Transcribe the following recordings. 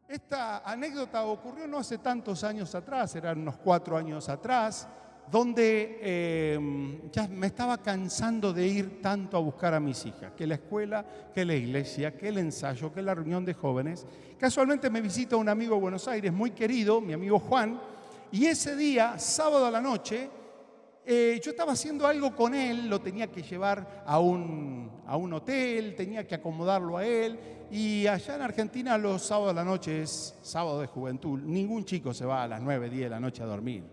Esta anécdota ocurrió no hace tantos años atrás, eran unos 4 años atrás, donde ya me estaba cansando de ir tanto a buscar a mis hijas, que la escuela, que la iglesia, que el ensayo, que la reunión de jóvenes. Casualmente me visita un amigo de Buenos Aires muy querido, mi amigo Juan, y ese día, sábado a la noche, yo estaba haciendo algo con él, lo tenía que llevar a un hotel, tenía que acomodarlo a él, y allá en Argentina los sábados a la noche es sábado de juventud, ningún chico se va a las 9, 10 de la noche a dormir.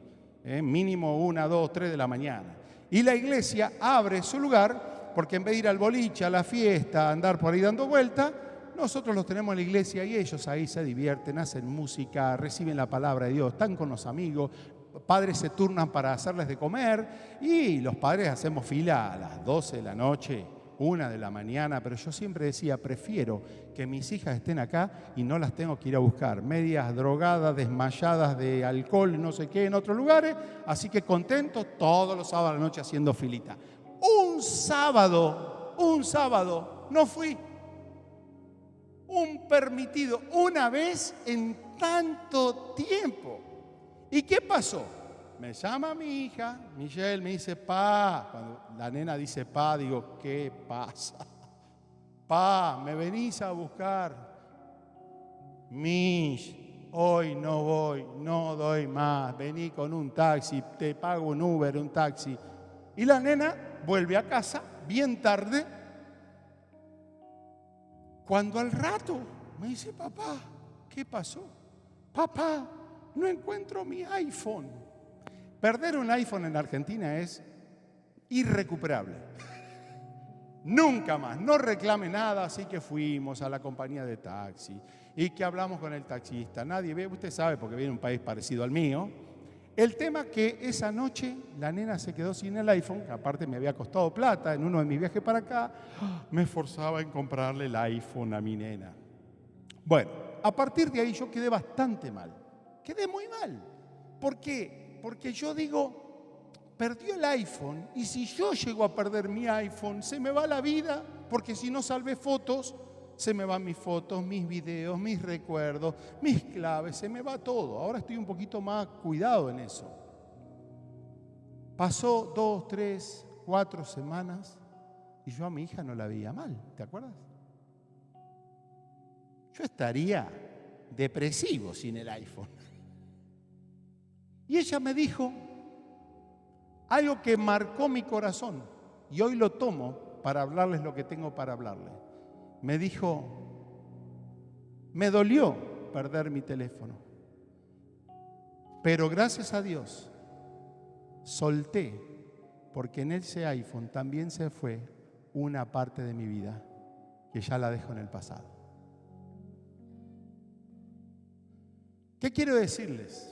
Mínimo 1, 2, 3 de la mañana. Y la iglesia abre su lugar porque en vez de ir al boliche, a la fiesta, andar por ahí dando vuelta, nosotros los tenemos en la iglesia y ellos ahí se divierten, hacen música, reciben la palabra de Dios, están con los amigos, padres se turnan para hacerles de comer y los padres hacemos fila a las 12 de la noche, 1 de la mañana, pero yo siempre decía, prefiero que mis hijas estén acá y no las tengo que ir a buscar, medias drogadas, desmayadas de alcohol, no sé qué, en otros lugares, así que contento todos los sábados a la noche haciendo filita. Un sábado, no fui. Un permitido, una vez en tanto tiempo. ¿Y qué pasó? Me llama mi hija, Michelle, me dice, pa. Cuando la nena dice pa, digo, ¿qué pasa? Pa, ¿me venís a buscar? Mish, hoy no voy, no doy más. Vení con un taxi, te pago un Uber, un taxi. Y la nena vuelve a casa bien tarde. Cuando al rato me dice, papá, ¿qué pasó? Papá, no encuentro mi iPhone. Perder un iPhone en Argentina es irrecuperable. Nunca más, no reclame nada, así que fuimos a la compañía de taxi y que hablamos con el taxista. Nadie ve, usted sabe porque viene de un país parecido al mío. El tema que esa noche la nena se quedó sin el iPhone, que aparte me había costado plata en uno de mis viajes para acá, me esforzaba en comprarle el iPhone a mi nena. Bueno, a partir de ahí yo quedé bastante mal, quedé muy mal. ¿Por qué? Porque yo digo, perdió el iPhone y si yo llego a perder mi iPhone, se me va la vida, porque si no salvé fotos, se me van mis fotos, mis videos, mis recuerdos, mis claves, se me va todo. Ahora estoy un poquito más cuidado en eso. Pasó 2, 3, 4 semanas y yo a mi hija no la veía mal, ¿te acuerdas? Yo estaría depresivo sin el iPhone. Y ella me dijo algo que marcó mi corazón y hoy lo tomo para hablarles lo que tengo para hablarles. Me dijo, me dolió perder mi teléfono, pero gracias a Dios solté, porque en ese iPhone también se fue una parte de mi vida que ya la dejo en el pasado. ¿Qué quiero decirles?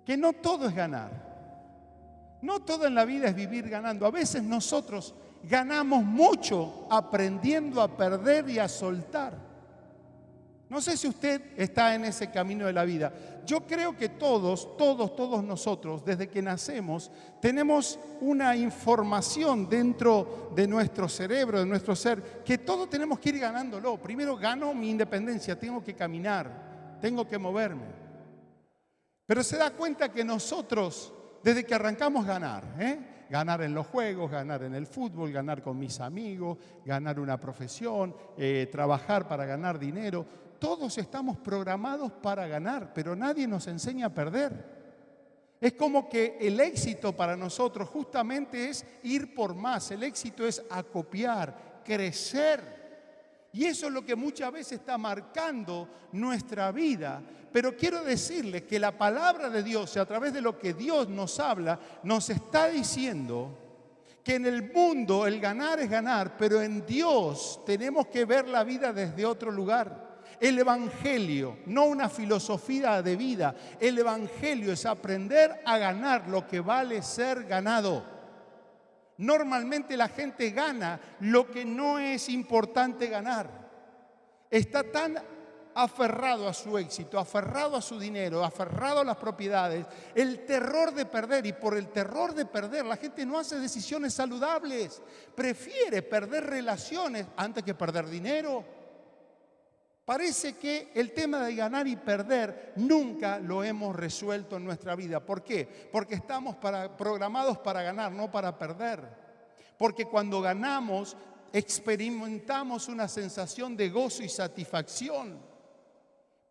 Que no todo es ganar. No todo en la vida es vivir ganando. A veces nosotros ganamos mucho aprendiendo a perder y a soltar. No sé si usted está en ese camino de la vida. Yo creo que todos nosotros, desde que nacemos, tenemos una información dentro de nuestro cerebro, de nuestro ser, que todos tenemos que ir ganándolo. Primero gano mi independencia, tengo que caminar, tengo que moverme. Pero se da cuenta que nosotros, desde que arrancamos ganar en los juegos, ganar en el fútbol, ganar con mis amigos, ganar una profesión, trabajar para ganar dinero, todos estamos programados para ganar, pero nadie nos enseña a perder. Es como que el éxito para nosotros justamente es ir por más, el éxito es acopiar, crecer. Y eso es lo que muchas veces está marcando nuestra vida. Pero quiero decirles que la palabra de Dios, a través de lo que Dios nos habla, nos está diciendo que en el mundo el ganar es ganar, pero en Dios tenemos que ver la vida desde otro lugar. El Evangelio, no una filosofía de vida, el Evangelio es aprender a ganar lo que vale ser ganado. Normalmente la gente gana lo que no es importante ganar. Está tan aferrado a su éxito, aferrado a su dinero, aferrado a las propiedades, el terror de perder, y por el terror de perder la gente no hace decisiones saludables, prefiere perder relaciones antes que perder dinero. Parece que el tema de ganar y perder nunca lo hemos resuelto en nuestra vida. ¿Por qué? Porque estamos programados para ganar, no para perder. Porque cuando ganamos experimentamos una sensación de gozo y satisfacción.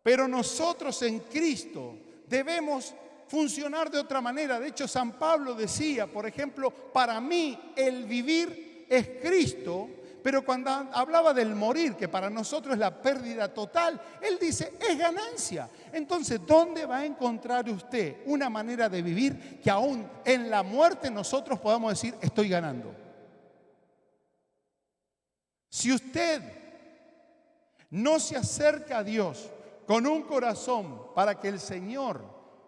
Pero nosotros en Cristo debemos funcionar de otra manera. De hecho, San Pablo decía, por ejemplo, para mí el vivir es Cristo. Pero cuando hablaba del morir, que para nosotros es la pérdida total, él dice, es ganancia. Entonces, ¿dónde va a encontrar usted una manera de vivir que aún en la muerte nosotros podamos decir, estoy ganando? Si usted no se acerca a Dios con un corazón para que el Señor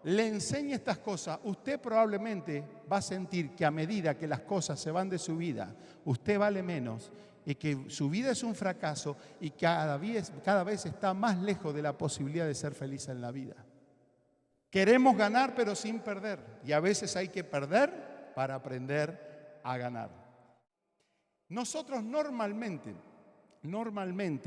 le enseñe estas cosas, usted probablemente va a sentir que a medida que las cosas se van de su vida, usted vale menos y que su vida es un fracaso y cada vez está más lejos de la posibilidad de ser feliz en la vida. Queremos ganar pero sin perder, y a veces hay que perder para aprender a ganar. Nosotros normalmente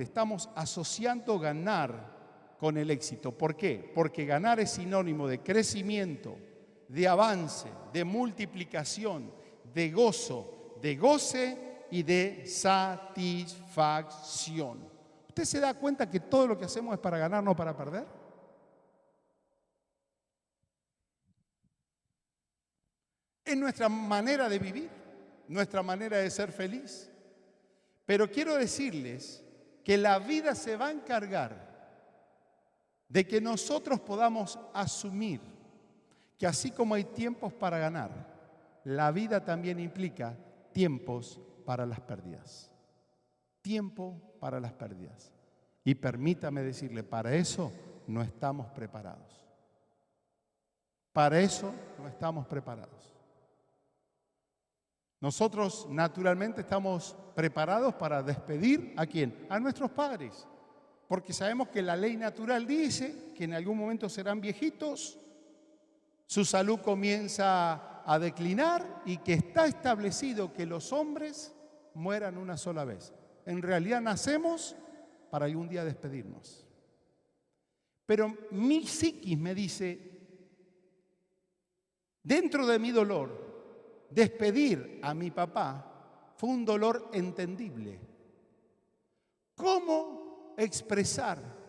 estamos asociando ganar con el éxito. ¿Por qué? Porque ganar es sinónimo de crecimiento, de avance, de multiplicación, de gozo, de goce y de satisfacción. ¿Usted se da cuenta que todo lo que hacemos es para ganar, no para perder? Es nuestra manera de vivir, nuestra manera de ser feliz. Pero quiero decirles que la vida se va a encargar de que nosotros podamos asumir que así como hay tiempos para ganar, la vida también implica tiempos para las pérdidas. Tiempo para las pérdidas. Y permítame decirle, para eso no estamos preparados. Para eso no estamos preparados. Nosotros naturalmente estamos preparados para despedir ¿a quién? A nuestros padres. Porque sabemos que la ley natural dice que en algún momento serán viejitos, su salud comienza a declinar y que está establecido que los hombres mueran una sola vez. En realidad nacemos para algún día despedirnos. Pero mi psiquis me dice, dentro de mi dolor, despedir a mi papá fue un dolor entendible. ¿Cómo expresar?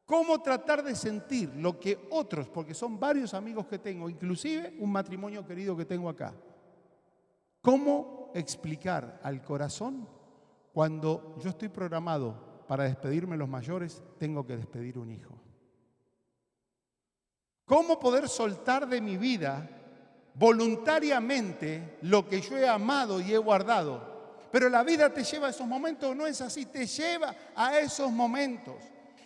¿Cómo tratar de sentir lo que otros, porque son varios amigos que tengo, inclusive un matrimonio querido que tengo acá? ¿Cómo explicar al corazón cuando yo estoy programado para despedirme de los mayores, tengo que despedir un hijo? ¿Cómo poder soltar de mi vida voluntariamente lo que yo he amado y he guardado? Pero la vida te lleva a esos momentos, no es así, te lleva a esos momentos.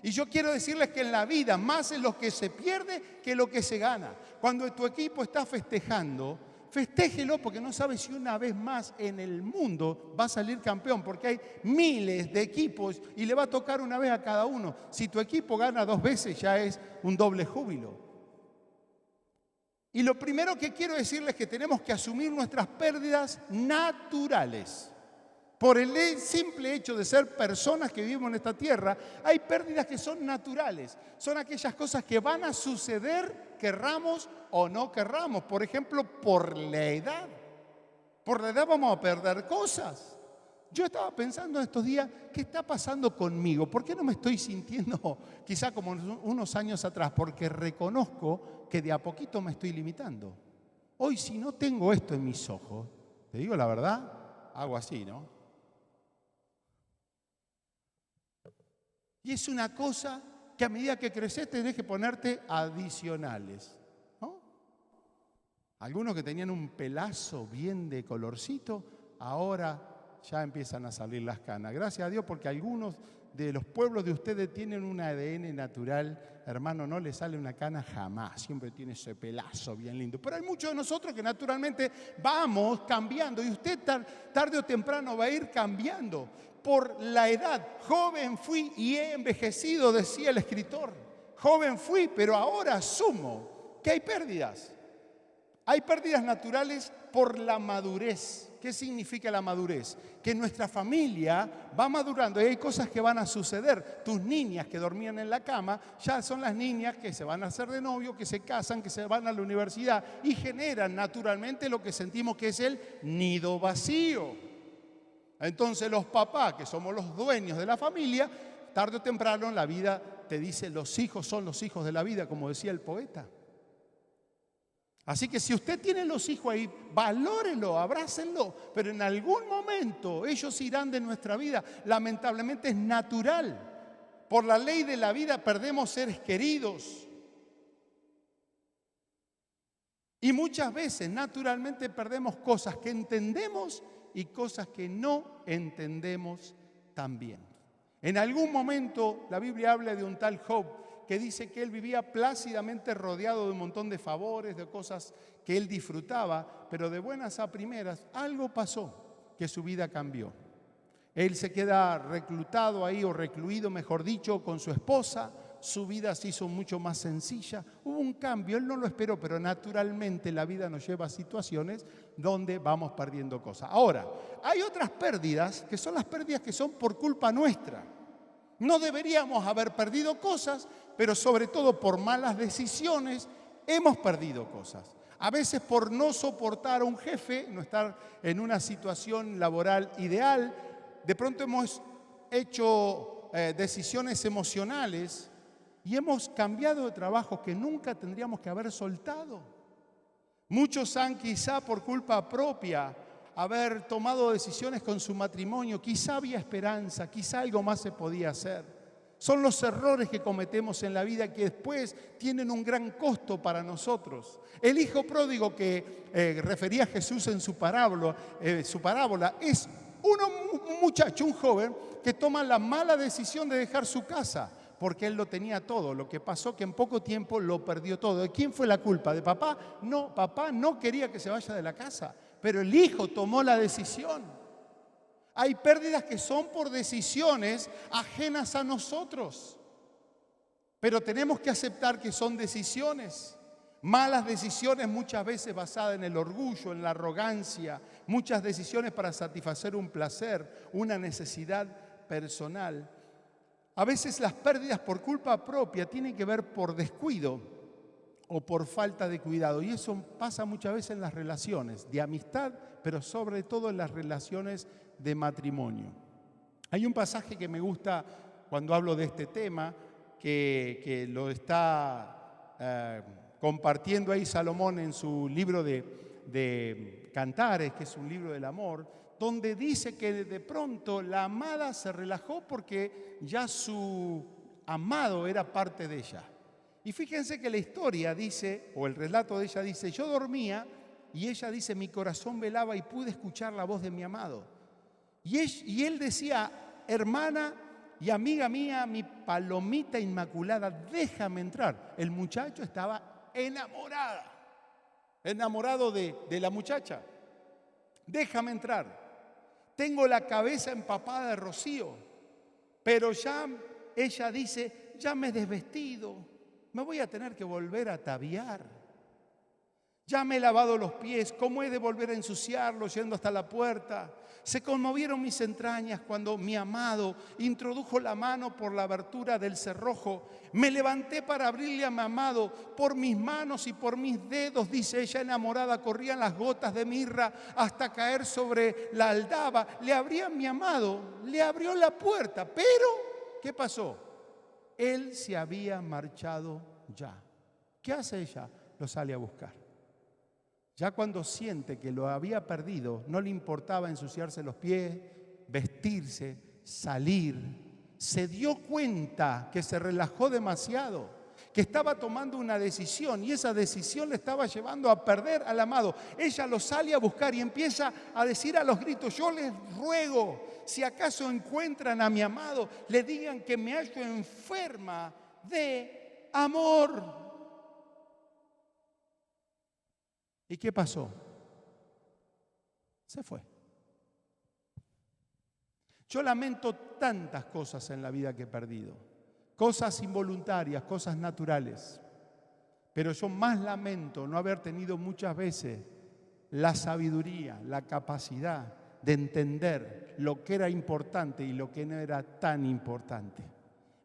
Y yo quiero decirles que en la vida más es lo que se pierde que lo que se gana. Cuando tu equipo está festejando, festéjelo porque no sabes si una vez más en el mundo va a salir campeón, porque hay miles de equipos y le va a tocar una vez a cada uno. Si tu equipo gana 2 veces ya es un doble júbilo. Y lo primero que quiero decirles es que tenemos que asumir nuestras pérdidas naturales. Por el simple hecho de ser personas que vivimos en esta tierra, hay pérdidas que son naturales. Son aquellas cosas que van a suceder, querramos o no querramos. Por ejemplo, por la edad. Por la edad vamos a perder cosas. Yo estaba pensando estos días, ¿qué está pasando conmigo? ¿Por qué no me estoy sintiendo quizá como unos años atrás? Porque reconozco que de a poquito me estoy limitando. Hoy si no tengo esto en mis ojos, te digo la verdad, hago así, ¿no? Y es una cosa que a medida que creces tenés que ponerte adicionales, ¿no? Algunos que tenían un pelazo bien de colorcito, ahora ya empiezan a salir las canas. Gracias a Dios porque algunos de los pueblos de ustedes tienen un ADN natural. Hermano, no le sale una cana jamás, siempre tiene ese pelazo bien lindo. Pero hay muchos de nosotros que naturalmente vamos cambiando y usted tarde o temprano va a ir cambiando. Por la edad, joven fui y he envejecido, decía el escritor. Joven fui, pero ahora asumo que hay pérdidas. Hay pérdidas naturales por la madurez. ¿Qué significa la madurez? Que nuestra familia va madurando y hay cosas que van a suceder. Tus niñas que dormían en la cama ya son las niñas que se van a hacer de novio, que se casan, que se van a la universidad y generan naturalmente lo que sentimos que es el nido vacío. Entonces los papás, que somos los dueños de la familia, tarde o temprano la vida te dice, los hijos son los hijos de la vida, como decía el poeta. Así que si usted tiene los hijos ahí, valórelo, abrácenlo, pero en algún momento ellos irán de nuestra vida. Lamentablemente es natural. Por la ley de la vida perdemos seres queridos. Y muchas veces naturalmente perdemos cosas que entendemos y cosas que no entendemos también. En algún momento la Biblia habla de un tal Job, que dice que él vivía plácidamente rodeado de un montón de favores, de cosas que él disfrutaba, pero de buenas a primeras algo pasó, que su vida cambió. Él se queda reclutado ahí, o recluido, mejor dicho, con su esposa. Su vida se hizo mucho más sencilla. Hubo un cambio, él no lo esperó, pero naturalmente la vida nos lleva a situaciones donde vamos perdiendo cosas. Ahora, hay otras pérdidas que son las pérdidas que son por culpa nuestra. No deberíamos haber perdido cosas, pero sobre todo por malas decisiones hemos perdido cosas. A veces por no soportar a un jefe, no estar en una situación laboral ideal, de pronto hemos hecho decisiones emocionales y hemos cambiado de trabajo que nunca tendríamos que haber soltado. Muchos han quizá por culpa propia haber tomado decisiones con su matrimonio, quizá había esperanza, quizá algo más se podía hacer. Son los errores que cometemos en la vida que después tienen un gran costo para nosotros. El hijo pródigo que refería Jesús en su parábola es un muchacho, un joven, que toma la mala decisión de dejar su casa, porque él lo tenía todo. Lo que pasó que en poco tiempo lo perdió todo. ¿De quién fue la culpa? ¿De papá? No, papá no quería que se vaya de la casa, pero el hijo tomó la decisión. Hay pérdidas que son por decisiones ajenas a nosotros, pero tenemos que aceptar que son decisiones. Malas decisiones muchas veces basadas en el orgullo, en la arrogancia, muchas decisiones para satisfacer un placer, una necesidad personal. A veces las pérdidas por culpa propia tienen que ver por descuido o por falta de cuidado. Y eso pasa muchas veces en las relaciones de amistad, pero sobre todo en las relaciones de matrimonio. Hay un pasaje que me gusta cuando hablo de este tema, que lo está compartiendo ahí Salomón en su libro de Cantares, que es un libro del amor, donde dice que de pronto la amada se relajó porque ya su amado era parte de ella. Y fíjense que la historia dice, o el relato de ella dice, yo dormía y ella dice, mi corazón velaba y pude escuchar la voz de mi amado. Y él decía, hermana y amiga mía, mi palomita inmaculada, déjame entrar. El muchacho estaba enamorado de la muchacha. Déjame entrar. Tengo la cabeza empapada de rocío, pero ya ella dice, ya me he desvestido, me voy a tener que volver a ataviar. Ya me he lavado los pies, ¿cómo he de volver a ensuciarlos yendo hasta la puerta? Se conmovieron mis entrañas cuando mi amado introdujo la mano por la abertura del cerrojo. Me levanté para abrirle a mi amado. Por mis manos y por mis dedos, dice ella enamorada, corrían las gotas de mirra hasta caer sobre la aldaba. Le abrí a mi amado, le abrió la puerta, pero ¿qué pasó? Él se había marchado ya. ¿Qué hace ella? Lo sale a buscar. Ya cuando siente que lo había perdido, no le importaba ensuciarse los pies, vestirse, salir. Se dio cuenta que se relajó demasiado, que estaba tomando una decisión y esa decisión le estaba llevando a perder al amado. Ella lo sale a buscar y empieza a decir a los gritos, yo les ruego, si acaso encuentran a mi amado, le digan que me hallo enferma de amor. ¿Y qué pasó? Se fue. Yo lamento tantas cosas en la vida que he perdido. Cosas involuntarias, cosas naturales. Pero yo más lamento no haber tenido muchas veces la sabiduría, la capacidad de entender lo que era importante y lo que no era tan importante.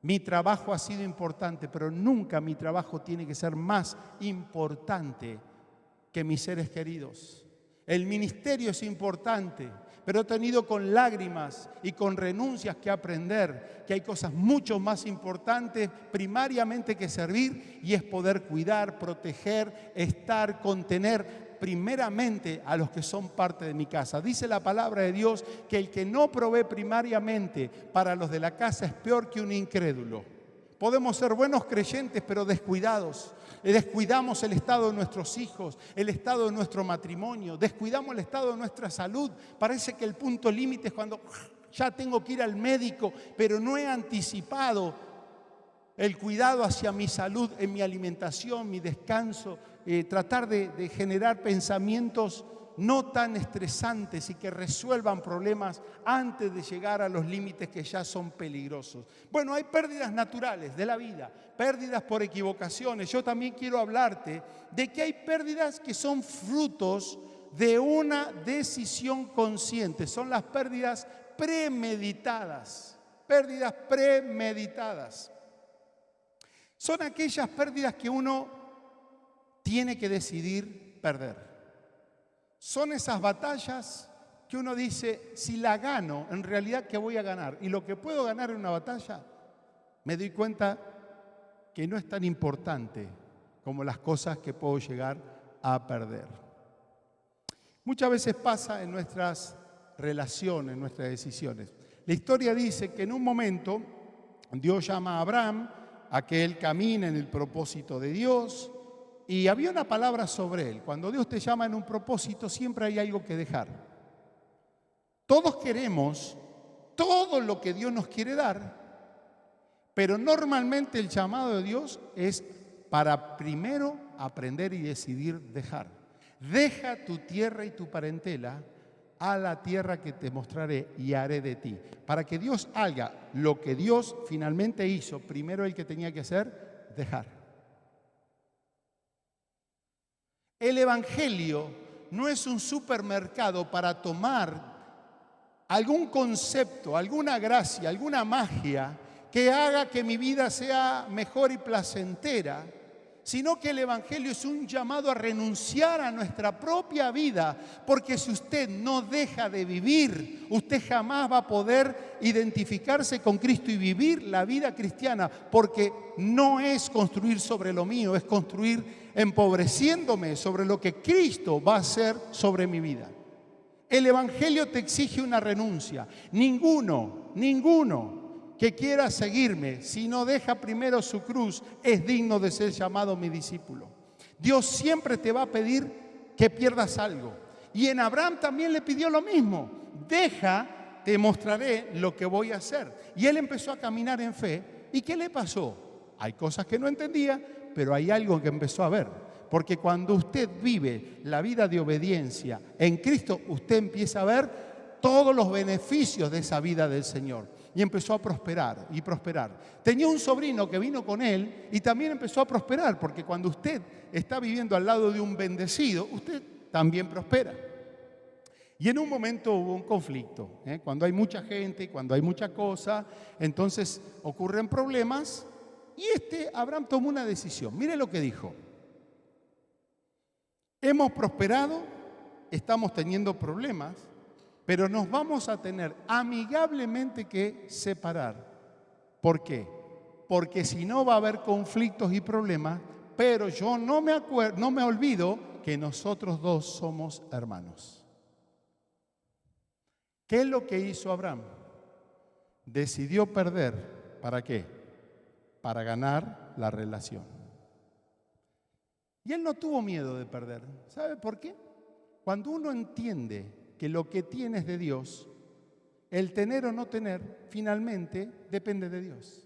Mi trabajo ha sido importante, pero nunca mi trabajo tiene que ser más importante que mis seres queridos. El ministerio es importante, pero he tenido con lágrimas y con renuncias que aprender que hay cosas mucho más importantes primariamente que servir, y es poder cuidar, proteger, estar, contener primeramente a los que son parte de mi casa. Dice la palabra de Dios que el que no provee primariamente para los de la casa es peor que un incrédulo. Podemos ser buenos creyentes, pero descuidados. Descuidamos el estado de nuestros hijos, el estado de nuestro matrimonio, descuidamos el estado de nuestra salud. Parece que el punto límite es cuando ya tengo que ir al médico, pero no he anticipado el cuidado hacia mi salud, en mi alimentación, mi descanso, tratar de generar pensamientos no tan estresantes y que resuelvan problemas antes de llegar a los límites que ya son peligrosos. Bueno, hay pérdidas naturales de la vida, pérdidas por equivocaciones. Yo también quiero hablarte de que hay pérdidas que son frutos de una decisión consciente. Son las pérdidas premeditadas. Pérdidas premeditadas. Son aquellas pérdidas que uno tiene que decidir perder. Son esas batallas que uno dice, si la gano, en realidad, ¿qué voy a ganar? Y lo que puedo ganar en una batalla, me doy cuenta que no es tan importante como las cosas que puedo llegar a perder. Muchas veces pasa en nuestras relaciones, en nuestras decisiones. La historia dice que en un momento Dios llama a Abraham a que él camine en el propósito de Dios. Y había una palabra sobre él. Cuando Dios te llama en un propósito, siempre hay algo que dejar. Todos queremos todo lo que Dios nos quiere dar, pero normalmente el llamado de Dios es para primero aprender y decidir dejar. Deja tu tierra y tu parentela a la tierra que te mostraré y haré de ti. Para que Dios haga lo que Dios finalmente hizo, primero el que tenía que hacer, dejar. El Evangelio no es un supermercado para tomar algún concepto, alguna gracia, alguna magia que haga que mi vida sea mejor y placentera, sino que el Evangelio es un llamado a renunciar a nuestra propia vida, porque si usted no deja de vivir, usted jamás va a poder identificarse con Cristo y vivir la vida cristiana, porque no es construir sobre lo mío, es construir empobreciéndome sobre lo que Cristo va a hacer sobre mi vida. El Evangelio te exige una renuncia. Ninguno que quiera seguirme, si no deja primero su cruz, es digno de ser llamado mi discípulo. Dios siempre te va a pedir que pierdas algo. Y en Abraham también le pidió lo mismo. Deja, te mostraré lo que voy a hacer. Y él empezó a caminar en fe. ¿Y qué le pasó? Hay cosas que no entendía, pero hay algo que empezó a ver. Porque cuando usted vive la vida de obediencia en Cristo, usted empieza a ver todos los beneficios de esa vida del Señor. Y empezó a prosperar y prosperar. Tenía un sobrino que vino con él y también empezó a prosperar, porque cuando usted está viviendo al lado de un bendecido, usted también prospera. Y en un momento hubo un conflicto, cuando hay mucha gente, cuando hay mucha cosa, entonces ocurren problemas. Y Abraham tomó una decisión. Mire lo que dijo. Hemos prosperado, estamos teniendo problemas, pero nos vamos a tener amigablemente que separar. ¿Por qué? Porque si no va a haber conflictos y problemas, pero yo no me olvido que nosotros dos somos hermanos. ¿Qué es lo que hizo Abraham? Decidió perder. ¿Para qué? Para ganar la relación. Y él no tuvo miedo de perder. ¿Sabe por qué? Cuando uno entiende que lo que tiene es de Dios, el tener o no tener, finalmente depende de Dios.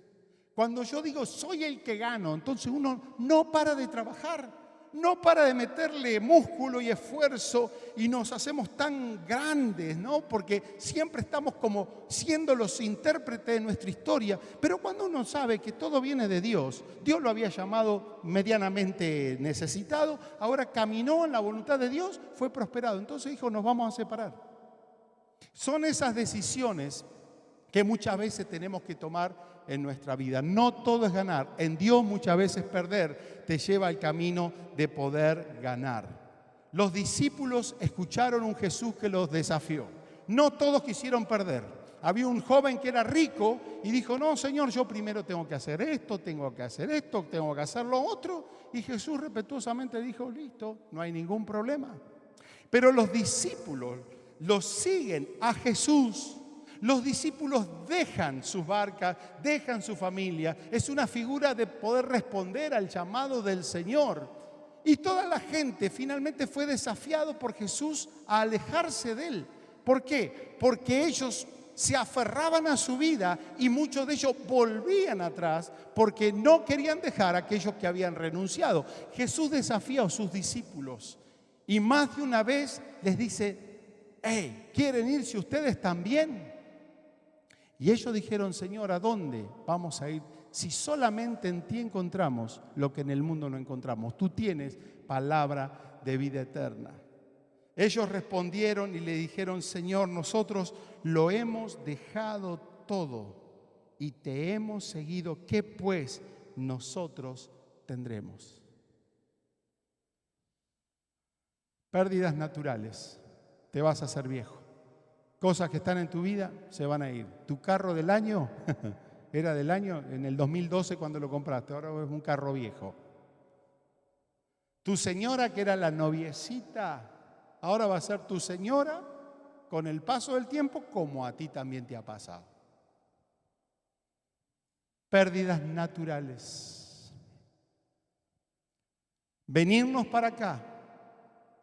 Cuando yo digo soy el que gano, entonces uno no para de trabajar. no para de meterle músculo y esfuerzo y nos hacemos tan grandes, ¿no? Porque siempre estamos como siendo los intérpretes de nuestra historia. Pero cuando uno sabe que todo viene de Dios, Dios lo había llamado medianamente necesitado, ahora caminó en la voluntad de Dios, fue prosperado. Entonces dijo, nos vamos a separar. Son esas decisiones que muchas veces tenemos que tomar en nuestra vida. No todo es ganar. En Dios muchas veces perder te lleva al camino de poder ganar. Los discípulos escucharon un Jesús que los desafió. No todos quisieron perder. Había un joven que era rico y dijo, no, Señor, yo primero tengo que hacer esto, tengo que hacer esto, tengo que hacer lo otro. Y Jesús respetuosamente dijo, listo, no hay ningún problema. Pero los discípulos los siguen a Jesús. Los discípulos dejan sus barcas, dejan su familia. Es una figura de poder responder al llamado del Señor. Y toda la gente finalmente fue desafiado por Jesús a alejarse de Él. ¿Por qué? Porque ellos se aferraban a su vida y muchos de ellos volvían atrás porque no querían dejar a aquellos que habían renunciado. Jesús desafía a sus discípulos y más de una vez les dice, hey, ¿quieren irse ustedes también? Y ellos dijeron, Señor, ¿a dónde vamos a ir? Si solamente en ti encontramos lo que en el mundo no encontramos. Tú tienes palabra de vida eterna. Ellos respondieron y le dijeron, Señor, nosotros lo hemos dejado todo y te hemos seguido. ¿Qué pues nosotros tendremos? Pérdidas naturales. Te vas a hacer viejo. Cosas que están en tu vida se van a ir. Tu carro del año era del año en el 2012 cuando lo compraste, ahora es un carro viejo. Tu señora que era la noviecita, ahora va a ser tu señora con el paso del tiempo como a ti también te ha pasado. Pérdidas naturales. Venirnos para acá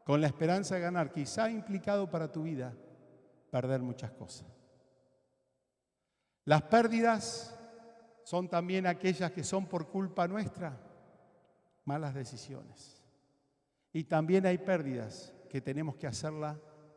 con la esperanza de ganar, quizá ha implicado para tu vida perder muchas cosas. Las pérdidas son también aquellas que son por culpa nuestra, malas decisiones. Y también hay pérdidas que tenemos que hacerlas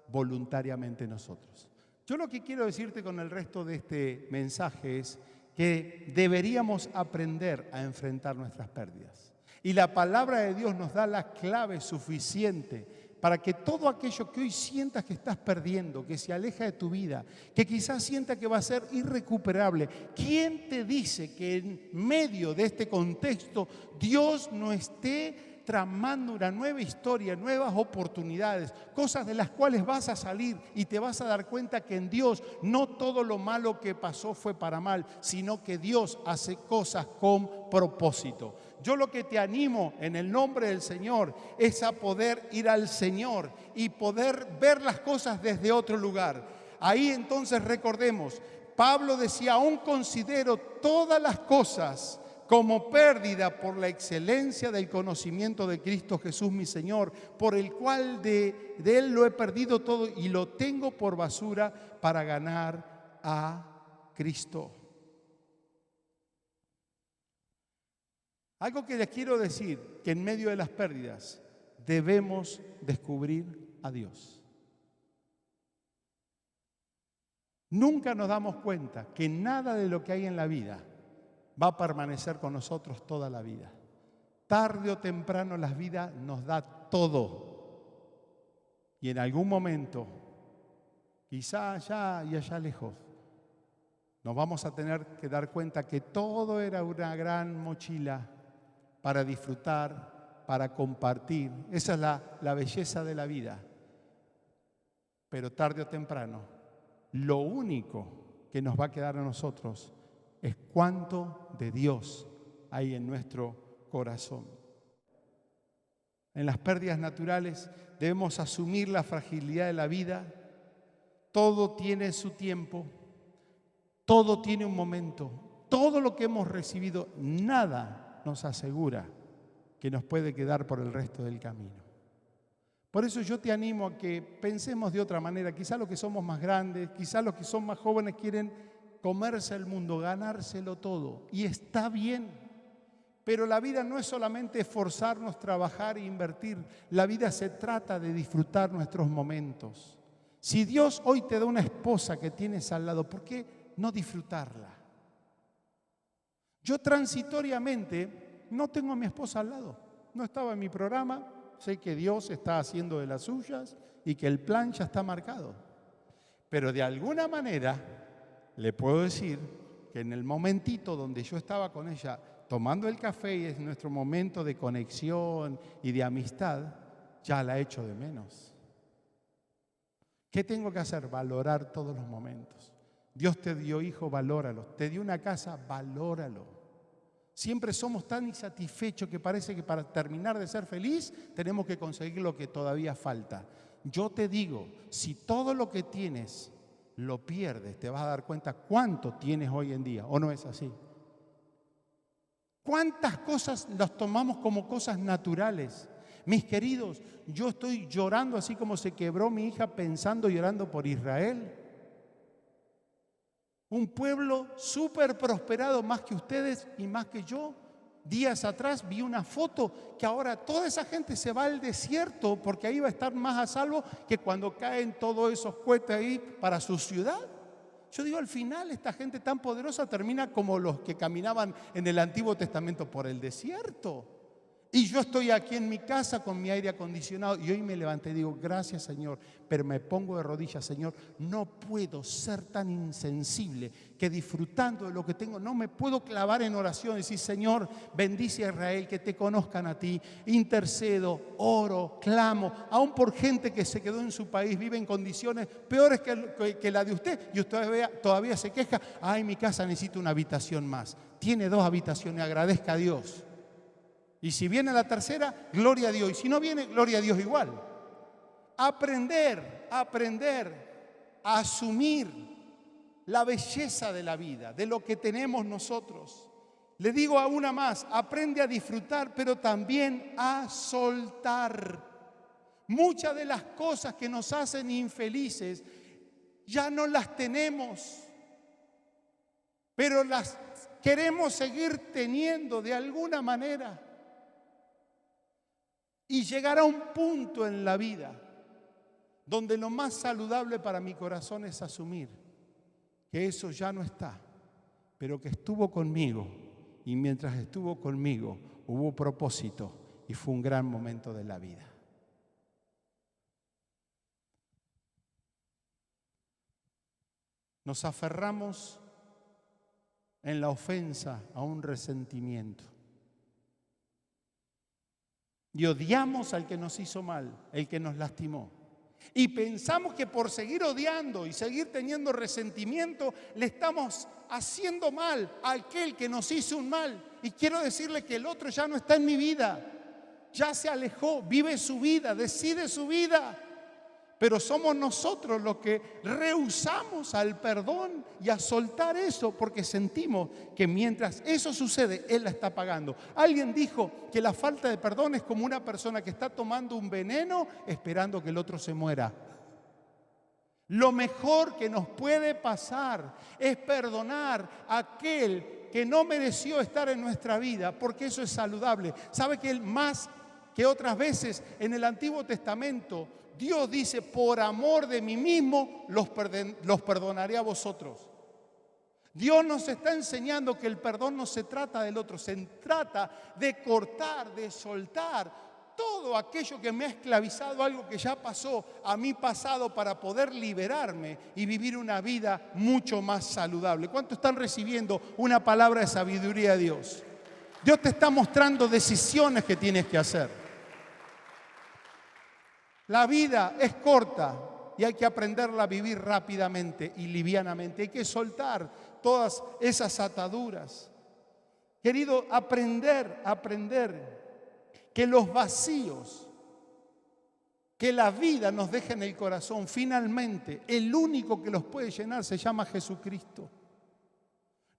voluntariamente nosotros. Yo lo que quiero decirte con el resto de este mensaje es que deberíamos aprender a enfrentar nuestras pérdidas. Y la palabra de Dios nos da la clave suficiente para que todo aquello que hoy sientas que estás perdiendo, que se aleja de tu vida, que quizás sienta que va a ser irrecuperable, ¿quién te dice que en medio de este contexto Dios no esté tramando una nueva historia, nuevas oportunidades, cosas de las cuales vas a salir y te vas a dar cuenta que en Dios no todo lo malo que pasó fue para mal, sino que Dios hace cosas con propósito? Yo lo que te animo en el nombre del Señor es a poder ir al Señor y poder ver las cosas desde otro lugar. Ahí entonces recordemos, Pablo decía, aún considero todas las cosas como pérdida por la excelencia del conocimiento de Cristo Jesús mi Señor, por el cual de Él lo he perdido todo y lo tengo por basura para ganar a Cristo. Algo que les quiero decir, que en medio de las pérdidas debemos descubrir a Dios. Nunca nos damos cuenta que nada de lo que hay en la vida va a permanecer con nosotros toda la vida. Tarde o temprano la vida nos da todo. Y en algún momento, quizá allá y allá lejos, nos vamos a tener que dar cuenta que todo era una gran mochila para disfrutar, para compartir. Esa es la belleza de la vida. Pero tarde o temprano, lo único que nos va a quedar a nosotros es cuánto de Dios hay en nuestro corazón. En las pérdidas naturales debemos asumir la fragilidad de la vida. Todo tiene su tiempo, todo tiene un momento. Todo lo que hemos recibido, nada nos asegura que nos puede quedar por el resto del camino. Por eso yo te animo a que pensemos de otra manera. Quizá los que somos más grandes, quizá los que son más jóvenes quieren comerse el mundo, ganárselo todo. Y está bien, Pero la vida no es solamente esforzarnos, trabajar e invertir. La vida se trata de disfrutar nuestros momentos. Si Dios hoy te da una esposa que tienes al lado, ¿por qué no disfrutarla? Yo transitoriamente no tengo a mi esposa al lado. No estaba en mi programa. Sé que Dios está haciendo de las suyas y que el plan ya está marcado. Pero de alguna manera le puedo decir que en el momentito donde yo estaba con ella tomando el café y es nuestro momento de conexión y de amistad, ya la echo de menos. ¿Qué tengo que hacer? Valorar todos los momentos. Dios te dio hijo, valóralo. Te dio una casa, valóralo. Siempre somos tan insatisfechos que parece que para terminar de ser feliz tenemos que conseguir lo que todavía falta. Yo te digo, si todo lo que tienes lo pierdes, te vas a dar cuenta cuánto tienes hoy en día, ¿o no es así? ¿Cuántas cosas las tomamos como cosas naturales? Mis queridos, yo estoy llorando así como se quebró mi hija pensando y llorando por Israel. Un pueblo súper prosperado, más que ustedes y más que yo. Días atrás vi una foto que ahora toda esa gente se va al desierto porque ahí va a estar más a salvo que cuando caen todos esos cohetes ahí para su ciudad. Yo digo, al final esta gente tan poderosa termina como los que caminaban en el Antiguo Testamento por el desierto. Y yo estoy aquí en mi casa con mi aire acondicionado y hoy me levanté y digo, gracias Señor, pero me pongo de rodillas, Señor, no puedo ser tan insensible que disfrutando de lo que tengo, no me puedo clavar en oración y decir, Señor, bendice a Israel, que te conozcan a ti, intercedo, oro, clamo, aún por gente que se quedó en su país, vive en condiciones peores que la de usted y usted todavía se queja, ay, mi casa necesita una habitación más, tiene 2 habitaciones, agradezca a Dios. Y si viene la tercera, gloria a Dios. Y si no viene, gloria a Dios igual. Aprender a asumir la belleza de la vida, de lo que tenemos nosotros. Le digo a una más, aprende a disfrutar, pero también a soltar. Muchas de las cosas que nos hacen infelices ya no las tenemos, pero las queremos seguir teniendo de alguna manera. Y llegar a un punto en la vida donde lo más saludable para mi corazón es asumir que eso ya no está, pero que estuvo conmigo. Y mientras estuvo conmigo hubo propósito y fue un gran momento de la vida. Nos aferramos en la ofensa a un resentimiento. Y odiamos al que nos hizo mal, el que nos lastimó. Y pensamos que por seguir odiando y seguir teniendo resentimiento, le estamos haciendo mal a aquel que nos hizo un mal. Y quiero decirle que el otro ya no está en mi vida. Ya se alejó, vive su vida, decide su vida. Pero somos nosotros los que rehusamos al perdón y a soltar eso porque sentimos que mientras eso sucede, Él la está pagando. Alguien dijo que la falta de perdón es como una persona que está tomando un veneno esperando que el otro se muera. Lo mejor que nos puede pasar es perdonar a aquel que no mereció estar en nuestra vida, porque eso es saludable. ¿Sabe que más que otras veces en el Antiguo Testamento Dios dice, por amor de mí mismo, los perdonaré a vosotros? Dios nos está enseñando que el perdón no se trata del otro, se trata de cortar, de soltar todo aquello que me ha esclavizado, algo que ya pasó a mi pasado para poder liberarme y vivir una vida mucho más saludable. ¿Cuántos están recibiendo una palabra de sabiduría de Dios? Dios te está mostrando decisiones que tienes que hacer. La vida es corta y hay que aprenderla a vivir rápidamente y livianamente. Hay que soltar todas esas ataduras. Querido, aprender que los vacíos que la vida nos deja en el corazón, finalmente, el único que los puede llenar se llama Jesucristo.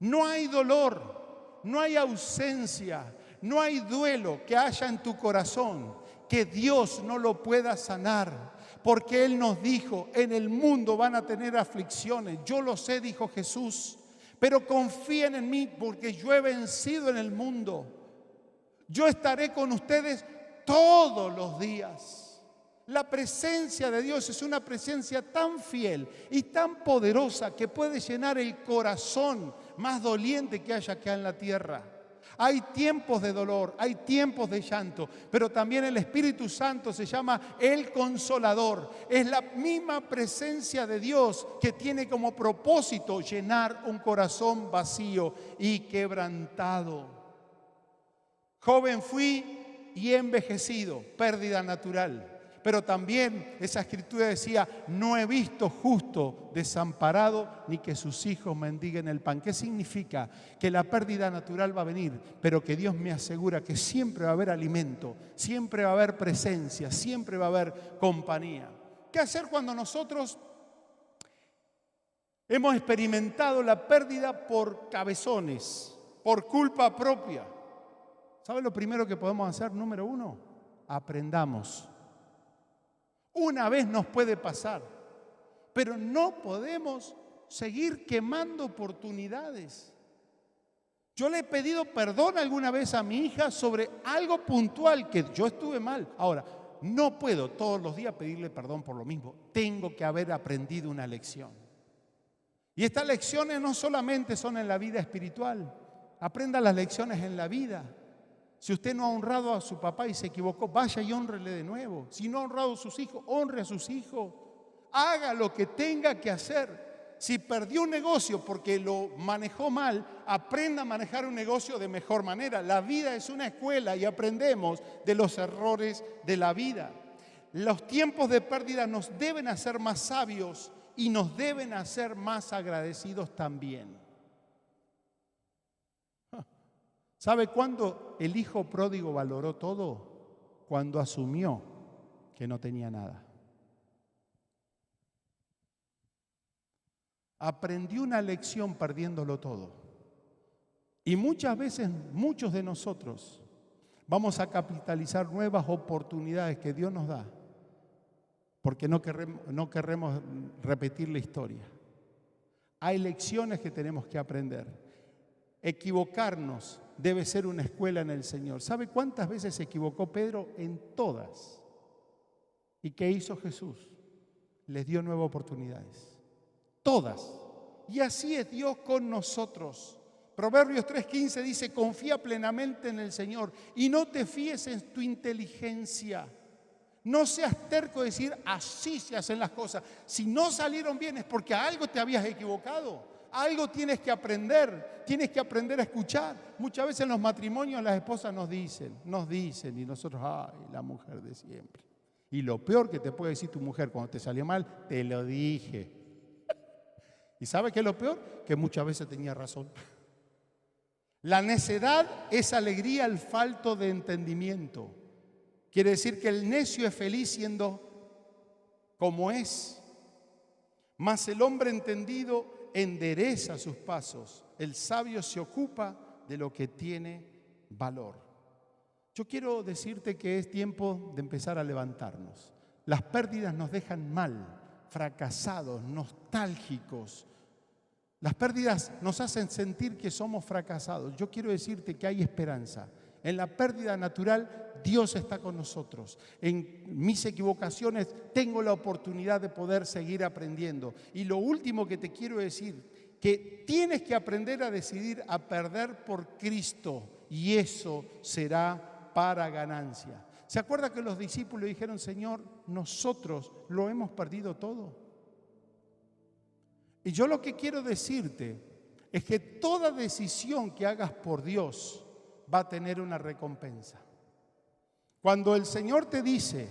No hay dolor, no hay ausencia, no hay duelo que haya en tu corazón que Dios no lo pueda sanar, porque Él nos dijo, en el mundo van a tener aflicciones. Yo lo sé, dijo Jesús, pero confíen en mí porque yo he vencido en el mundo. Yo estaré con ustedes todos los días. La presencia de Dios es una presencia tan fiel y tan poderosa que puede llenar el corazón más doliente que haya acá en la tierra. Hay tiempos de dolor, hay tiempos de llanto, pero también el Espíritu Santo se llama el Consolador. Es la misma presencia de Dios que tiene como propósito llenar un corazón vacío y quebrantado. Joven fui y he envejecido, pérdida natural. Pero también esa escritura decía, no he visto justo desamparado ni que sus hijos mendiguen el pan. ¿Qué significa? Que la pérdida natural va a venir, pero que Dios me asegura que siempre va a haber alimento, siempre va a haber presencia, siempre va a haber compañía. ¿Qué hacer cuando nosotros hemos experimentado la pérdida por cabezones, por culpa propia? ¿Sabe lo primero que podemos hacer? Número 1, aprendamos. Una vez nos puede pasar, pero no podemos seguir quemando oportunidades. Yo le he pedido perdón alguna vez a mi hija sobre algo puntual que yo estuve mal. Ahora, no puedo todos los días pedirle perdón por lo mismo. Tengo que haber aprendido una lección. Y estas lecciones no solamente son en la vida espiritual. Aprenda las lecciones en la vida. Si usted no ha honrado a su papá y se equivocó, vaya y hónrele de nuevo. Si no ha honrado a sus hijos, honre a sus hijos. Haga lo que tenga que hacer. Si perdió un negocio porque lo manejó mal, aprenda a manejar un negocio de mejor manera. La vida es una escuela y aprendemos de los errores de la vida. Los tiempos de pérdida nos deben hacer más sabios y nos deben hacer más agradecidos también. ¿Sabe cuándo el hijo pródigo valoró todo? Cuando asumió que no tenía nada. Aprendió una lección perdiéndolo todo. Y muchas veces, muchos de nosotros vamos a capitalizar nuevas oportunidades que Dios nos da, porque no queremos repetir la historia. Hay lecciones que tenemos que aprender. Equivocarnos debe ser una escuela en el Señor. ¿Sabe cuántas veces se equivocó Pedro? En todas. ¿Y qué hizo Jesús? Les dio nuevas oportunidades. Todas. Y así es Dios con nosotros. Proverbios 3:15 dice, confía plenamente en el Señor y no te fíes en tu inteligencia. No seas terco de decir, así se hacen las cosas. Si no salieron bien es porque a algo te habías equivocado. Algo tienes que aprender a escuchar. Muchas veces en los matrimonios las esposas nos dicen y nosotros, ay, la mujer de siempre. Y lo peor que te puede decir tu mujer cuando te salió mal, te lo dije. ¿Y sabe qué es lo peor? Que muchas veces tenía razón. La necedad es alegría al falto de entendimiento. Quiere decir que el necio es feliz siendo como es. Mas el hombre entendido endereza sus pasos. El sabio se ocupa de lo que tiene valor. Yo quiero decirte que es tiempo de empezar a levantarnos. Las pérdidas nos dejan mal, fracasados, nostálgicos. Las pérdidas nos hacen sentir que somos fracasados. Yo quiero decirte que hay esperanza. En la pérdida natural, Dios está con nosotros. En mis equivocaciones tengo la oportunidad de poder seguir aprendiendo. Y lo último que te quiero decir, que tienes que aprender a decidir a perder por Cristo. Y eso será para ganancia. ¿Se acuerda que los discípulos dijeron, Señor, nosotros lo hemos perdido todo? Y yo lo que quiero decirte es que toda decisión que hagas por Dios va a tener una recompensa. Cuando el Señor te dice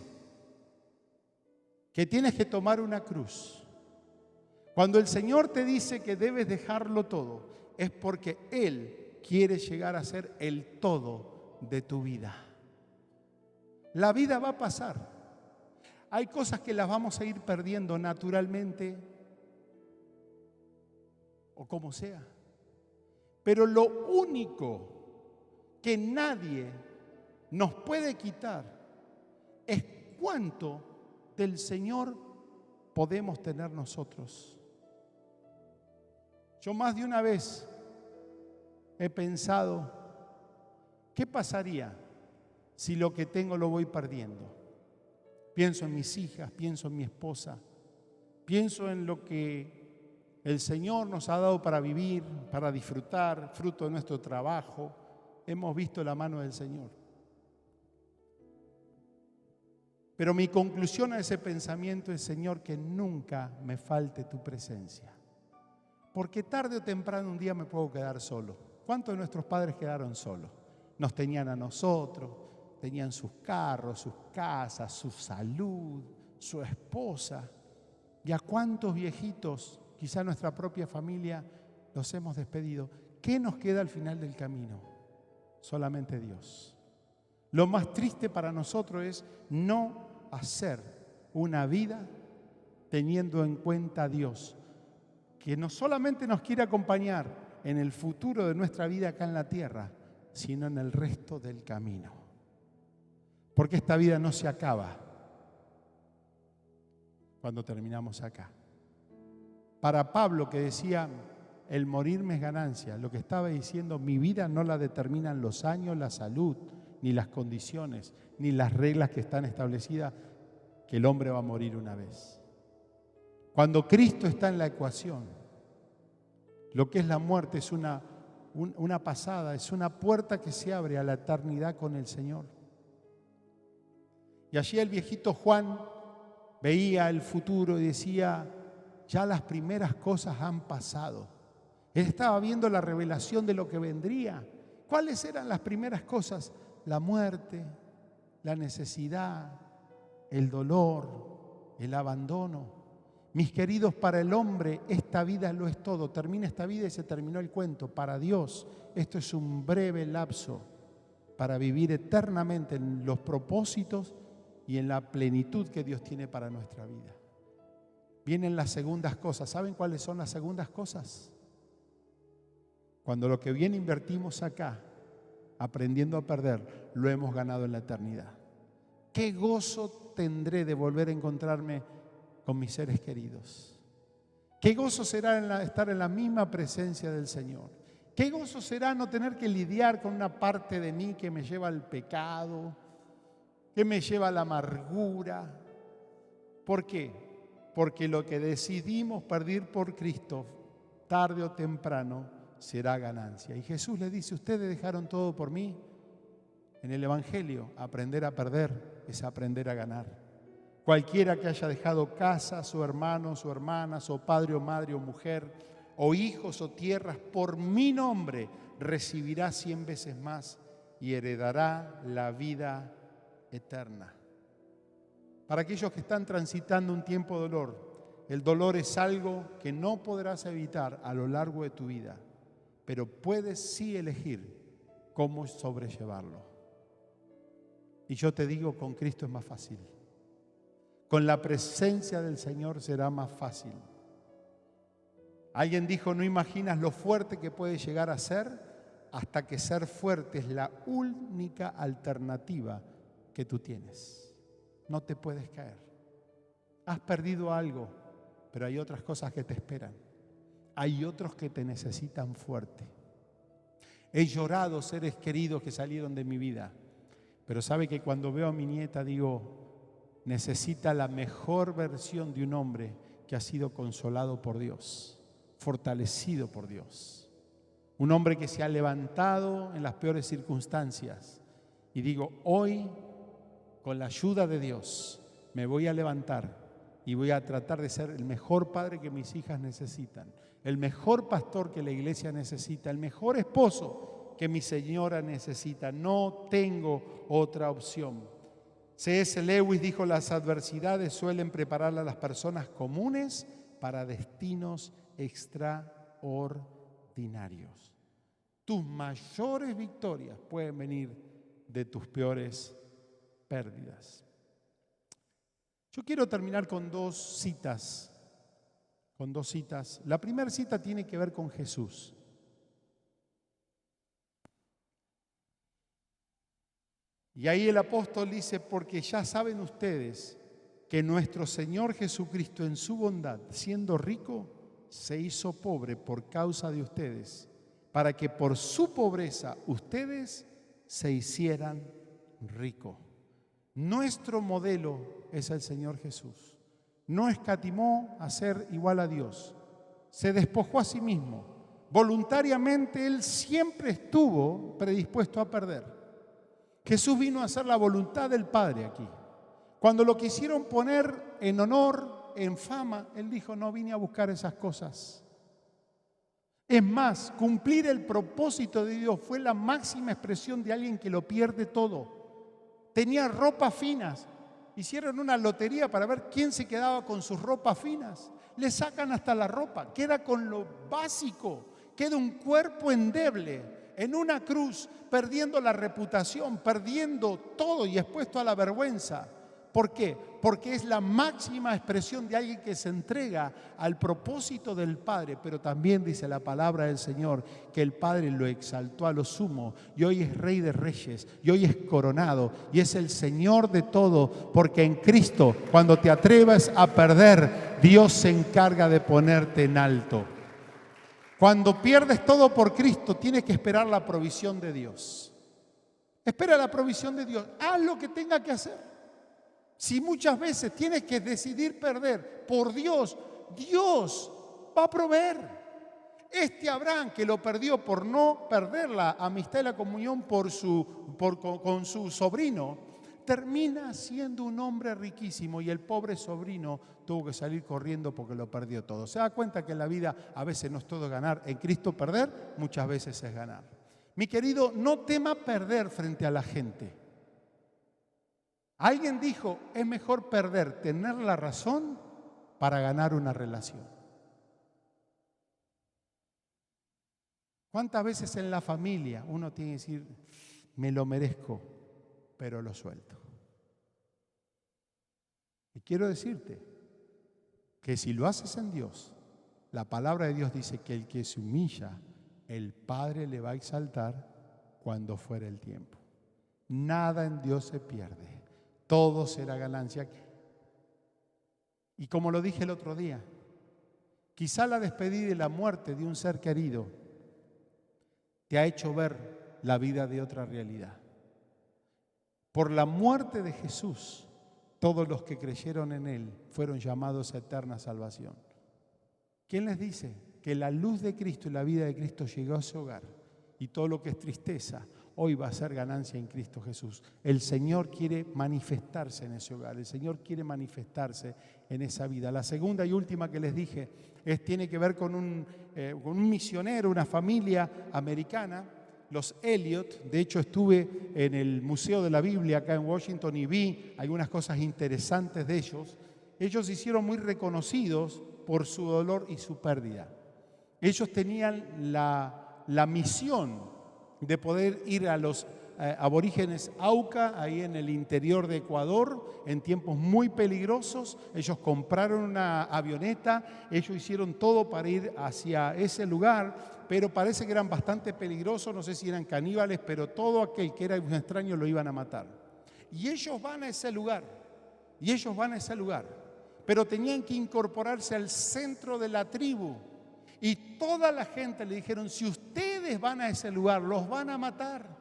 que tienes que tomar una cruz, cuando el Señor te dice que debes dejarlo todo, es porque Él quiere llegar a ser el todo de tu vida. La vida va a pasar. Hay cosas que las vamos a ir perdiendo naturalmente o como sea. Pero lo único que nadie nos puede quitar es cuánto del Señor podemos tener nosotros. Yo más de una vez he pensado, ¿qué pasaría si lo que tengo lo voy perdiendo? Pienso en mis hijas, pienso en mi esposa, pienso en lo que el Señor nos ha dado para vivir, para disfrutar, fruto de nuestro trabajo. Hemos visto la mano del Señor. Pero mi conclusión a ese pensamiento es, Señor, que nunca me falte tu presencia. Porque tarde o temprano un día me puedo quedar solo. ¿Cuántos de nuestros padres quedaron solos? Nos tenían a nosotros, tenían sus carros, sus casas, su salud, su esposa. ¿Y a cuántos viejitos, quizá nuestra propia familia, los hemos despedido? ¿Qué nos queda al final del camino? Solamente Dios. Lo más triste para nosotros es no hacer una vida teniendo en cuenta a Dios, que no solamente nos quiere acompañar en el futuro de nuestra vida acá en la tierra, sino en el resto del camino. Porque esta vida no se acaba cuando terminamos acá. Para Pablo, que decía, el morirme es ganancia, lo que estaba diciendo, mi vida no la determinan los años, la salud, ni las condiciones, ni las reglas que están establecidas, que el hombre va a morir una vez. Cuando Cristo está en la ecuación, lo que es la muerte es una pasada, es una puerta que se abre a la eternidad con el Señor. Y allí el viejito Juan veía el futuro y decía, ya las primeras cosas han pasado. Él estaba viendo la revelación de lo que vendría. ¿Cuáles eran las primeras cosas? La muerte, la necesidad, el dolor, el abandono. Mis queridos, para el hombre esta vida lo es todo. Termina esta vida y se terminó el cuento. Para Dios esto es un breve lapso para vivir eternamente en los propósitos y en la plenitud que Dios tiene para nuestra vida. Vienen las segundas cosas. ¿Saben cuáles son las segundas cosas? Cuando lo que bien invertimos acá, aprendiendo a perder, lo hemos ganado en la eternidad. ¿Qué gozo tendré de volver a encontrarme con mis seres queridos? ¿Qué gozo será estar en la misma presencia del Señor? ¿Qué gozo será no tener que lidiar con una parte de mí que me lleva al pecado, que me lleva a la amargura? ¿Por qué? Porque lo que decidimos perder por Cristo, tarde o temprano, será ganancia. Y Jesús le dice, ustedes dejaron todo por mí. En el Evangelio, aprender a perder es aprender a ganar. Cualquiera que haya dejado casa, su hermano, su hermana, su padre o madre o mujer, o hijos o tierras, por mi nombre, recibirá 100 veces más y heredará la vida eterna. Para aquellos que están transitando un tiempo de dolor, el dolor es algo que no podrás evitar a lo largo de tu vida, pero puedes sí elegir cómo sobrellevarlo. Y yo te digo, con Cristo es más fácil. Con la presencia del Señor será más fácil. Alguien dijo, no imaginas lo fuerte que puede llegar a ser hasta que ser fuerte es la única alternativa que tú tienes. No te puedes caer. Has perdido algo, pero hay otras cosas que te esperan. Hay otros que te necesitan fuerte. He llorado seres queridos que salieron de mi vida, pero sabe que cuando veo a mi nieta digo, necesita la mejor versión de un hombre que ha sido consolado por Dios, fortalecido por Dios. Un hombre que se ha levantado en las peores circunstancias. Y digo, hoy, con la ayuda de Dios, me voy a levantar y voy a tratar de ser el mejor padre que mis hijas necesitan, el mejor pastor que la iglesia necesita, el mejor esposo que mi señora necesita. No tengo otra opción. C.S. Lewis dijo, las adversidades suelen preparar a las personas comunes para destinos extraordinarios. Tus mayores victorias pueden venir de tus peores pérdidas. Yo quiero terminar con dos citas. La primera cita tiene que ver con Jesús. Y ahí el apóstol dice, porque ya saben ustedes que nuestro Señor Jesucristo en su bondad, siendo rico, se hizo pobre por causa de ustedes, para que por su pobreza ustedes se hicieran rico. Nuestro modelo es el Señor Jesús. No escatimó a ser igual a Dios. Se despojó a sí mismo. Voluntariamente Él siempre estuvo predispuesto a perder. Jesús vino a hacer la voluntad del Padre aquí. Cuando lo quisieron poner en honor, en fama, Él dijo, no vine a buscar esas cosas. Es más, cumplir el propósito de Dios fue la máxima expresión de alguien que lo pierde todo. Tenía ropas finas. Hicieron una lotería para ver quién se quedaba con sus ropas finas. Le sacan hasta la ropa. Queda con lo básico. Queda un cuerpo endeble en una cruz, perdiendo la reputación, perdiendo todo y expuesto a la vergüenza. ¿Por qué? Porque es la máxima expresión de alguien que se entrega al propósito del Padre, pero también dice la palabra del Señor que el Padre lo exaltó a lo sumo y hoy es Rey de Reyes y hoy es coronado y es el Señor de todo, porque en Cristo, cuando te atreves a perder, Dios se encarga de ponerte en alto. Cuando pierdes todo por Cristo, tienes que esperar la provisión de Dios. Espera la provisión de Dios. Haz lo que tenga que hacer. Si muchas veces tienes que decidir perder por Dios, Dios va a proveer. Este Abraham que lo perdió por no perder la amistad y la comunión con su sobrino, termina siendo un hombre riquísimo y el pobre sobrino tuvo que salir corriendo porque lo perdió todo. ¿Se da cuenta que en la vida a veces no es todo ganar? En Cristo perder muchas veces es ganar. Mi querido, no tema perder frente a la gente. Alguien dijo, es mejor perder, tener la razón para ganar una relación. ¿Cuántas veces en la familia uno tiene que decir, me lo merezco, pero lo suelto? Y quiero decirte que si lo haces en Dios, la palabra de Dios dice que el que se humilla, el Padre le va a exaltar cuando fuere el tiempo. Nada en Dios se pierde. Todo será ganancia. Y como lo dije el otro día, quizá la despedida y la muerte de un ser querido te ha hecho ver la vida de otra realidad. Por la muerte de Jesús, todos los que creyeron en Él fueron llamados a eterna salvación. ¿Quién les dice que la luz de Cristo y la vida de Cristo llegó a ese hogar? Y todo lo que es tristeza, hoy va a ser ganancia en Cristo Jesús. El Señor quiere manifestarse en ese hogar. El Señor quiere manifestarse en esa vida. La segunda y última que les dije tiene que ver con un misionero, una familia americana, los Elliot. De hecho, estuve en el Museo de la Biblia acá en Washington y vi algunas cosas interesantes de ellos. Ellos se hicieron muy reconocidos por su dolor y su pérdida. Ellos tenían la misión de poder ir a los aborígenes Auca, ahí en el interior de Ecuador, en tiempos muy peligrosos. Ellos compraron una avioneta, ellos hicieron todo para ir hacia ese lugar, pero parece que eran bastante peligrosos, no sé si eran caníbales, pero todo aquel que era un extraño lo iban a matar. Y ellos van a ese lugar, pero tenían que incorporarse al centro de la tribu. Y toda la gente le dijeron, si ustedes van a ese lugar, los van a matar.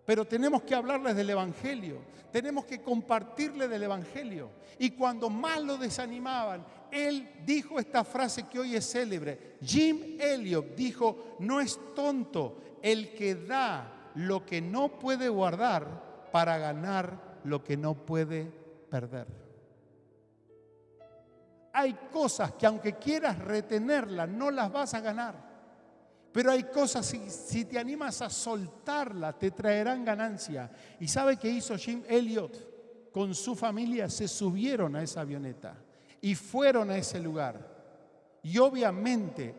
Pero tenemos que hablarles del Evangelio, tenemos que compartirles del Evangelio. Y cuando más lo desanimaban, él dijo esta frase que hoy es célebre. Jim Elliot dijo, no es tonto el que da lo que no puede guardar para ganar lo que no puede perder. Hay cosas que aunque quieras retenerlas, no las vas a ganar. Pero hay cosas, si te animas a soltarlas, te traerán ganancia. ¿Y sabe qué hizo Jim Elliot? Con su familia se subieron a esa avioneta y fueron a ese lugar. Y obviamente,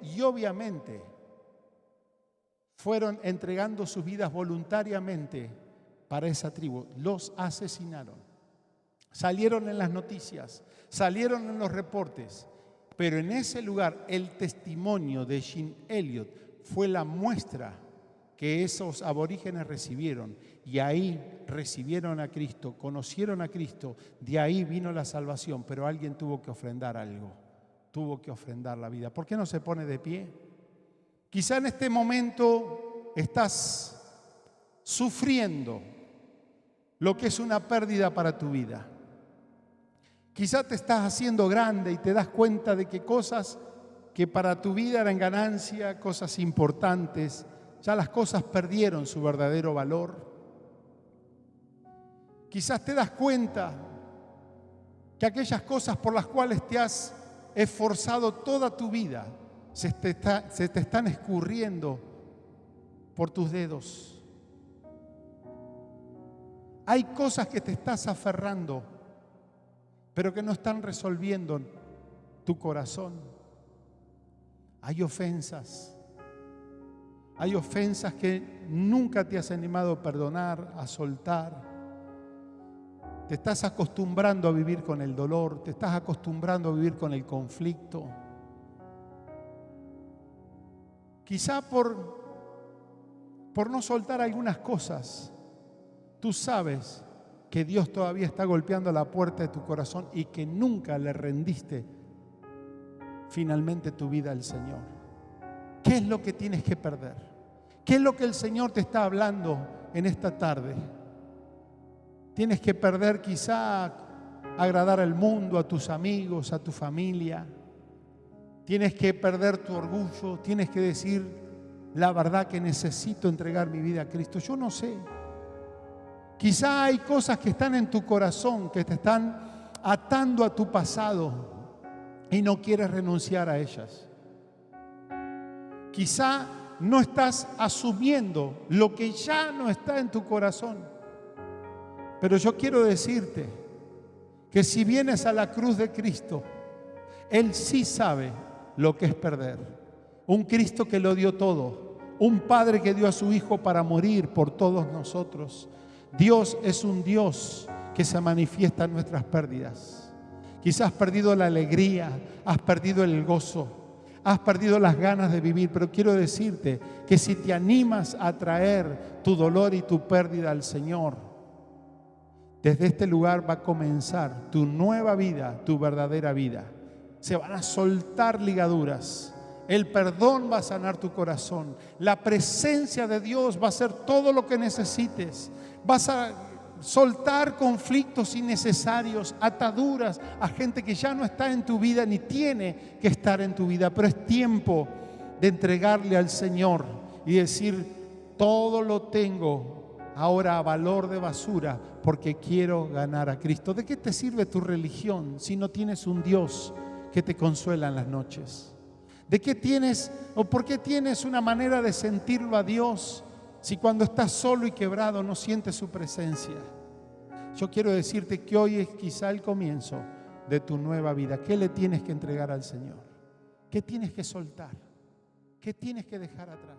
fueron entregando sus vidas voluntariamente para esa tribu. Los asesinaron. Salieron en las noticias, salieron en los reportes, pero en ese lugar el testimonio de Jim Elliot fue la muestra que esos aborígenes recibieron, y ahí recibieron a Cristo, conocieron a Cristo, de ahí vino la salvación, pero alguien tuvo que ofrendar algo, tuvo que ofrendar la vida. ¿Por qué no se pone de pie? Quizá en este momento estás sufriendo lo que es una pérdida para tu vida. Quizá te estás haciendo grande y te das cuenta de que cosas que para tu vida eran ganancia, cosas importantes, ya las cosas perdieron su verdadero valor. Quizás te das cuenta que aquellas cosas por las cuales te has esforzado toda tu vida se te están escurriendo por tus dedos. Hay cosas que te estás aferrando, pero que no están resolviendo tu corazón. Hay ofensas que nunca te has animado a perdonar, a soltar. Te estás acostumbrando a vivir con el dolor, te estás acostumbrando a vivir con el conflicto. Quizá por no soltar algunas cosas, tú sabes que Dios todavía está golpeando la puerta de tu corazón y que nunca le rendiste finalmente tu vida al Señor. ¿Qué es lo que tienes que perder? ¿Qué es lo que el Señor te está hablando en esta tarde? Tienes que perder quizá agradar al mundo, a tus amigos, a tu familia. Tienes que perder tu orgullo. Tienes que decir la verdad que necesito entregar mi vida a Cristo. Yo no sé. Quizá hay cosas que están en tu corazón, que te están atando a tu pasado y no quieres renunciar a ellas. Quizá no estás asumiendo lo que ya no está en tu corazón. Pero yo quiero decirte que si vienes a la cruz de Cristo, Él sí sabe lo que es perder. Un Cristo que lo dio todo, un Padre que dio a su Hijo para morir por todos nosotros. Dios es un Dios que se manifiesta en nuestras pérdidas. Quizás has perdido la alegría, has perdido el gozo, has perdido las ganas de vivir, pero quiero decirte que si te animas a traer tu dolor y tu pérdida al Señor, desde este lugar va a comenzar tu nueva vida, tu verdadera vida. Se van a soltar ligaduras. El perdón va a sanar tu corazón. La presencia de Dios va a hacer todo lo que necesites. Vas a soltar conflictos innecesarios, ataduras a gente que ya no está en tu vida ni tiene que estar en tu vida. Pero es tiempo de entregarle al Señor y decir: todo lo tengo ahora a valor de basura porque quiero ganar a Cristo. ¿De qué te sirve tu religión si no tienes un Dios que te consuela en las noches? ¿De qué tienes o por qué tienes una manera de sentirlo a Dios si cuando estás solo y quebrado no sientes su presencia? Yo quiero decirte que hoy es quizá el comienzo de tu nueva vida. ¿Qué le tienes que entregar al Señor? ¿Qué tienes que soltar? ¿Qué tienes que dejar atrás?